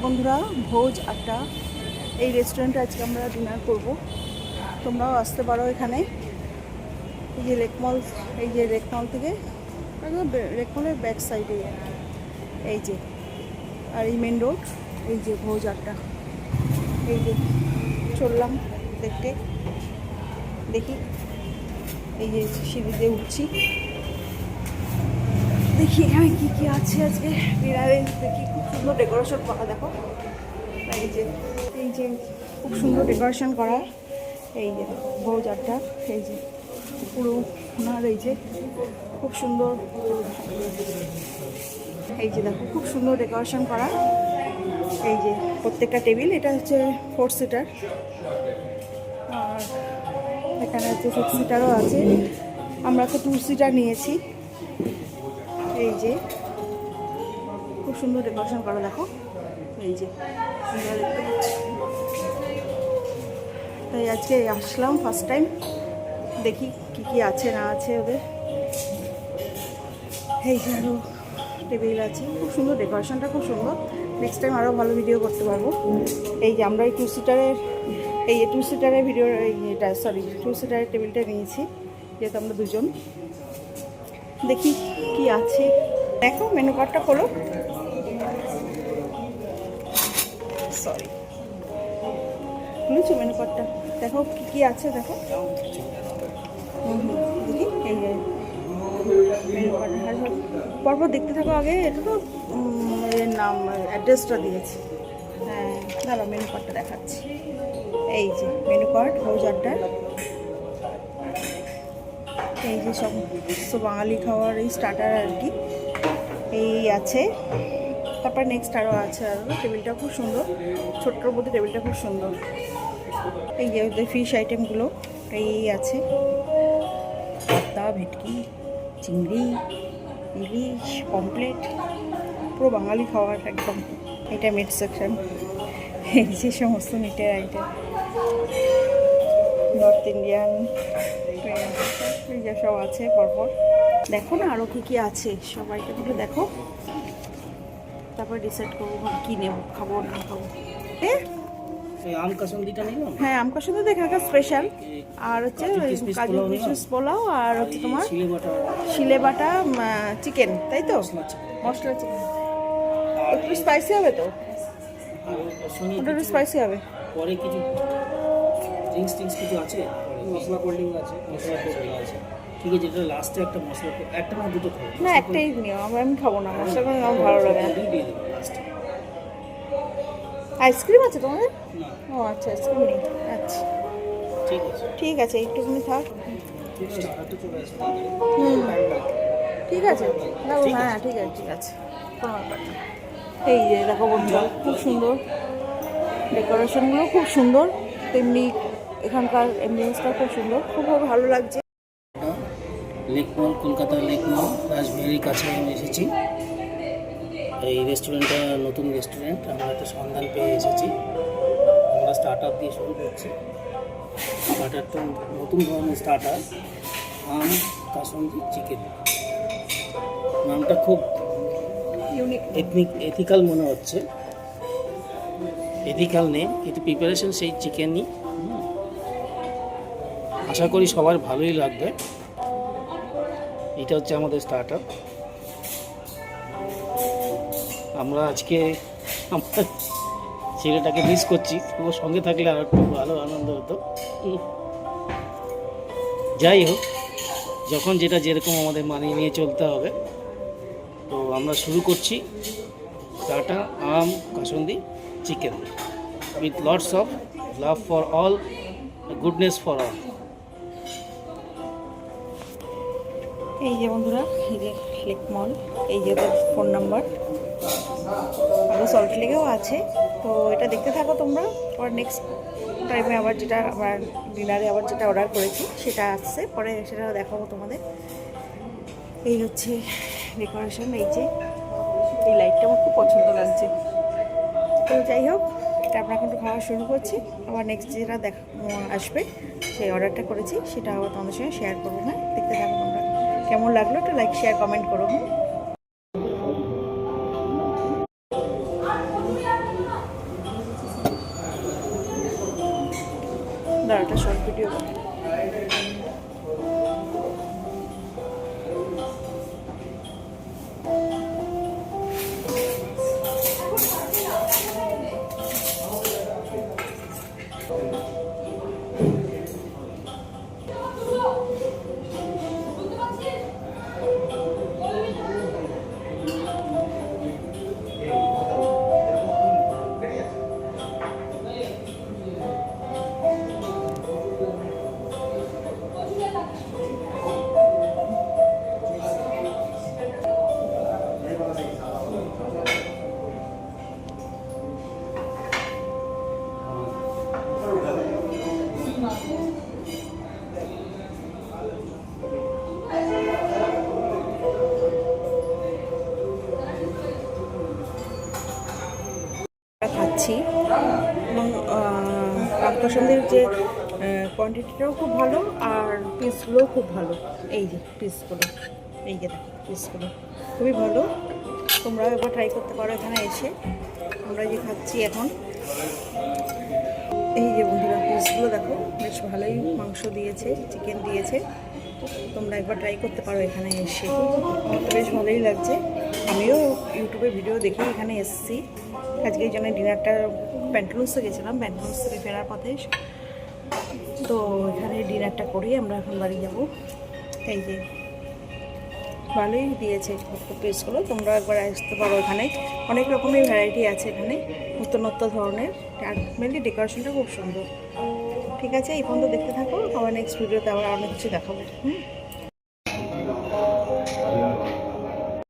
বন্ধুরা, ভোজ একটা এই রেস্টুরেন্টে আজকে আমরা ডিনার করব। তোমরাও আসতে পারো এখানে। এই যে লেকমল, এই যে লেকমল থেকে লেকমলের ব্যাক সাইডে আর কি, এই যে আর এই মেন রোড, এই যে ভোজ আড্ডা। এই যে চললাম দেখতে, দেখি এই যে সিঁড়িতে উঠছি, দেখি এখানে কী কী আছে আজকে ডিনারে। দেখি খুব সুন্দর ডেকোরেশন করা, দেখো এই যে খুব সুন্দর ডেকোরেশন করা। এই যে ভোজ আড্ডা, এই যে পুরো ওনার এই যে খুব সুন্দর, এই যে দেখো খুব সুন্দর ডেকোরেশন করা। এই যে প্রত্যেকটা টেবিল, এটা হচ্ছে 4 সিটার, আর এখানে হচ্ছে 6 সিটারও আছে। আমরা তো 2 সিটার নিয়েছি। এই যে খুব সুন্দর ডেকোরেশন করা, দেখো এই যে দেখতে পাচ্ছি। তাই আজকে আসলাম ফার্স্ট টাইম, দেখি কি কি আছে না আছে ওদের। এই যে আরও টেবিল আছে, খুব সুন্দর ডেকোরেশনটা, খুব সুন্দর। নেক্সট টাইম আরও ভালো ভিডিও করতে পারবো। এই যে আমরা এই 2 সিটারের, এই 2 সিটারের ভিডিও, এটা সরি 2 সিটারের টেবিলটা নিয়েছি, যেহেতু আমরা দুজন। দেখি কি আছে, দেখো মেনু কার্ডটা খোলো। সরি, খুলেছো মেনু কার্ডটা? দেখো কি কি আছে, দেখো। দেখি এই যে মেনু কার্ডটা পরপর দেখতে থাকো আগে। এটা তো এর নাম, অ্যাড্রেসটা দিয়েছি। হ্যাঁ দাঁড়া, মেনু কার্ডটা দেখাচ্ছি। এই যে মেনু কার্ড ভোজ আড্ডার। এই যে সমস্ত বাঙালি খাওয়ার এই স্টার্টার আর কি, এই আছে। তারপর নেক্সট আরও আছে, আরও টেবিলটা খুব সুন্দর, ছোট্টর মধ্যে টেবিলটা খুব সুন্দর। এই যে ওদের ফিশ আইটেমগুলো এই আছে, পাতা, ভেটকি, চিংড়ি, ইলিশ, পমপ্লেট, পুরো বাঙালি খাওয়ার একদম। এটা মিট সেকশন, এই যে সমস্ত মিটের আইটেম, নর্থ ইন্ডিয়ান এই যে সব আছে পরপর। দেখো না আরও কী কী আছে, সব আইটেমগুলো দেখো, তারপর ডিসাইড করবো কী নেবো, খাবো না খাবো। আম কাসুন্দিটা নিলাম। হ্যাঁ আম কাসুন্দি তো এখানকার স্পেশাল। আর হচ্ছে কাজু কিশমিশ পোলাও, আর হচ্ছে তোমার শিলে বাটা চিকেন, তাই তো? মশলা চিকেন একটু স্পাইসি হবে তো, ওটা একটু স্পাইসি হবে। পরে কিছু ড্রিঙ্কস কিছু আছে, মশলা কোল্ড ড্রিঙ্ক আছে, মশলা কোল্ড ড্রিঙ্ক আছে। ঠিক আছে, এটা লাস্টে একটা মশলা, একটা না দুটো খাবো না, একটাই নিও, আমি খাবো না মশলা করে, আমার ভালো লাগে না। দিয়ে দেবো লাস্টে। আইসক্রিম আছে তোমাদের? না, ও আচ্ছা, আইসক্রিম নেই। আচ্ছা ঠিক আছে, ঠিক আছে, একটুখানি থাক। ঠিক আছে, হাতে চলে আসবে। ঠিক আছে না, হ্যাঁ ঠিক আছে, ঠিক আছে, কোনো ব্যাপার না। এই যে দেখো বন্ধুরা, খুব সুন্দর ডেকোরেশনগুলো, খুব সুন্দর, তেমনি এখানকার অ্যাম্বিয়েন্সটা খুব সুন্দর, খুব ভালো লাগছে। লেকমল, কলকাতার লেকমল রাজবিহারীর কাছে আমি এসেছি। এই রেস্টুরেন্টটা নতুন রেস্টুরেন্ট, আমরা একটা সন্ধান পেয়ে এসেছি। আমরা স্টার্ট আপ দিয়ে শুরু করছি। স্টার্টারটা নতুন ধরনের স্টার্টার, আম কাসুন্দি চিকেন। নামটা খুব ইউনিক, এথিক্যাল মনে হচ্ছে। এথিক্যাল নেই, কিন্তু প্রিপারেশন সেই চিকেনই। আশা করি সবার ভালোই লাগবে। এটা হচ্ছে আমাদের স্টার্ট আপ। আমরা আজকে আমার ছেলেটাকে মিস করছি, ওর সঙ্গে থাকলে আর একটু ভালো আনন্দ হতো। যাই হোক, যখন যেটা যেরকম আমাদের মানিয়ে নিয়ে চলতে হবে। তো আমরা শুরু করছি স্টার্টার আম kasundi chicken with lots of love for all, goodness for all. এই যে বন্ধুরা, এই যে লেকমল, এই যে ওদের ফোন নাম্বার, আরও সল্ট লেগেও আছে। তো এটা দেখতে থাকো তোমরা, পর নেক্সট টাইমে আবার যেটা আমার ডিনারে আবার যেটা অর্ডার করেছি সেটা আসছে, পরে সেটা দেখাবো তোমাদের। এই হচ্ছে ডেকোরেশন, এই যে এই লাইটটা আমার খুব পছন্দ লাগছে। তো যাই হোক, এটা আমরা এখন খাওয়া শুরু করছি, আবার নেক্সট যেটা আসবে সেই অর্ডারটা করেছি সেটা আবার তোমাদের সঙ্গে শেয়ার করবো। হ্যাঁ, দেখতে থাকো তোমরা, কেমন লাগলো একটু লাইক শেয়ার কমেন্ট করো। দাঁড়াটা শর্ট ভিডিও। খাচ্ছি এবং কাকপশন্দের যে কোয়ান্টিটিটাও খুব ভালো আর পিসগুলোও খুব ভালো। এই যে পিসগুলো, এই যে দেখো পিসগুলো খুবই ভালো, তোমরাও একবার ট্রাই করতে পারো এখানে এসে। আমরা যে খাচ্ছি এখন, এই যে বন্ধুরা পিসগুলো দেখো বেশ ভালোই মাংস দিয়েছে, চিকেন দিয়েছে, তোমরা একবার ট্রাই করতে পারো এখানে এসে, বেশ ভালোই লাগছে। আমিও ইউটিউবে ভিডিও দেখে এখানে এসেছি আজকে, এই জন্য ডিনারটা প্যান্টালুন্সে গেছিলাম, প্যান্টালুন্স থেকে ফেরার পথে, তো এখানে ডিনারটা করেই আমরা এখন বাড়ি যাব। এই যে ভালোই দিয়েছে পিসগুলো, তোমরা একবার আসতে পারো, এখানে অনেক রকমের ভ্যারাইটি আছে, এখানে নতুন ধরনের, আর মেনলি ডেকোরেশনটা খুব সুন্দর। ঠিক আছে, এই পর্যন্ত দেখতে থাকো, আবার নেক্সট ভিডিওতে আবার অনেক কিছু দেখাবো।